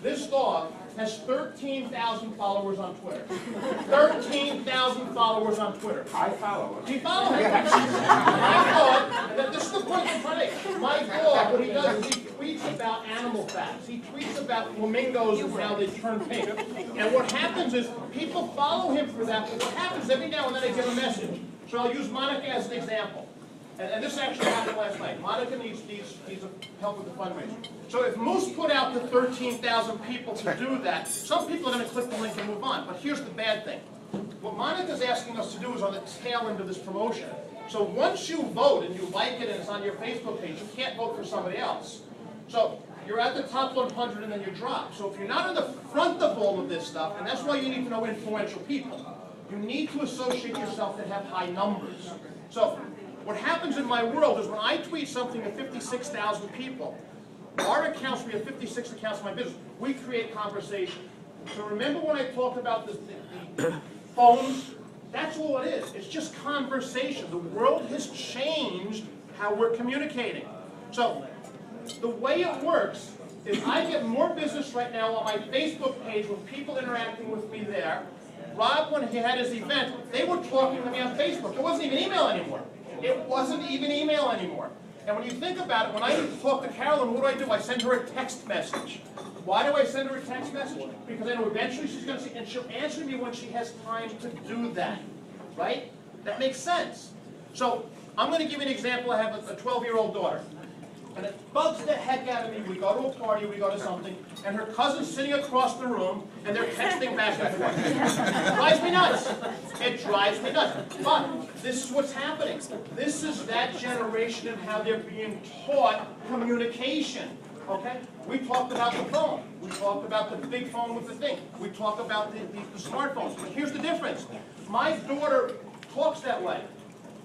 This dog has 13,000 followers on Twitter. 13,000 followers on Twitter. I follow Do you follow him? My dog, and this is the point I'm trying to make. My dog, what he does is he tweets about animal facts. He tweets about flamingos and how they turn pink. And what happens is people follow him for that, but what happens every now and then I get a message. So I'll use Monica as an example. And this actually happened last night. Monica needs help with the fundraiser. So if Moose put out to 13,000 people to do that, some people are going to click the link and move on. But here's the bad thing. What Monica's asking us to do is on the tail end of this promotion. So once you vote and you like it and it's on your Facebook page, you can't vote for somebody else. So you're at the top 100 and then you drop. So if you're not in the front of all of this stuff, and that's why you need to know influential people, you need to associate yourself that have high numbers. So what happens in my world is when I tweet something to 56,000 people, our accounts, we have 56 accounts in my business, we create conversation. So remember when I talked about the phones? That's all it is. It's just conversation. The world has changed how we're communicating. So the way it works is I get more business right now on my Facebook page with people interacting with me there. Rob, when he had his event, they were talking to me on Facebook. It wasn't even email anymore. It wasn't even email anymore. And when you think about it, when I need to talk to Carolyn, what do? I send her a text message. Why do I send her a text message? Because I know eventually she's going to see, and she'll answer me when she has time to do that. Right? That makes sense. So I'm going to give you an example. I have a 12-year-old daughter. And it bugs the heck out of me. We go to a party, we go to something, and her cousin's sitting across the room, and they're texting back and forth. It drives me nuts. It drives me nuts. But this is what's happening. This is that generation and how they're being taught communication. Okay? We talked about the phone. We talked about the big phone with the thing. We talked about the smartphones. But here's the difference. My daughter talks that way.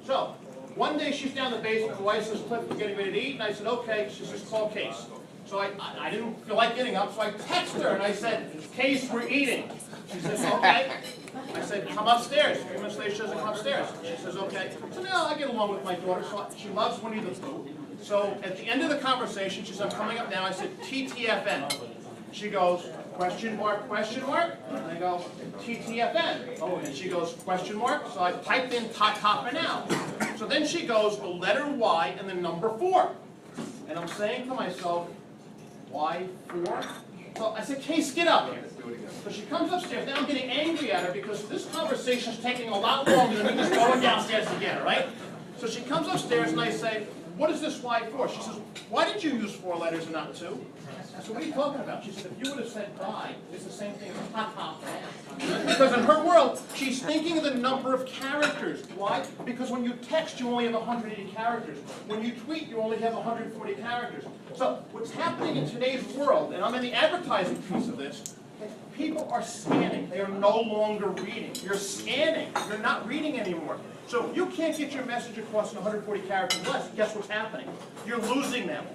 So, one day she's down in the basement, the wife says, Cliff, we're getting ready to eat, and I said, okay. She says, call Case. So I didn't feel like getting up, so I texted her, and I said, Case, we're eating. She says, okay. I said, come upstairs. A few minutes later, she doesn't come upstairs. She says, okay. So now I get along with my daughter, so she loves Winnie the Pooh. So at the end of the conversation, she said, I'm coming up now. I said, TTFN. She goes, question mark, question mark? And I go, TTFN. Oh, and she goes, question mark? So I typed in Topper now. So then she goes, the letter Y and the number 4. And I'm saying to myself, why 4? So I said, Case, get up here. So she comes upstairs. Now I'm getting angry at her because this conversation is taking a lot longer than me just going downstairs to get her, right? So she comes upstairs and I say, what is this Y for? She says, why did you use 4 letters and not 2? I said, what are you talking about? She said, if you would have said die, it's the same thing as top. Because in her world, she's thinking of the number of characters. Why? Because when you text, you only have 180 characters. When you tweet, you only have 140 characters. So what's happening in today's world, and I'm in the advertising piece of this, people are scanning. They are no longer reading. You're scanning. You're not reading anymore. So if you can't get your message across in 140 characters less, guess what's happening? You're losing them.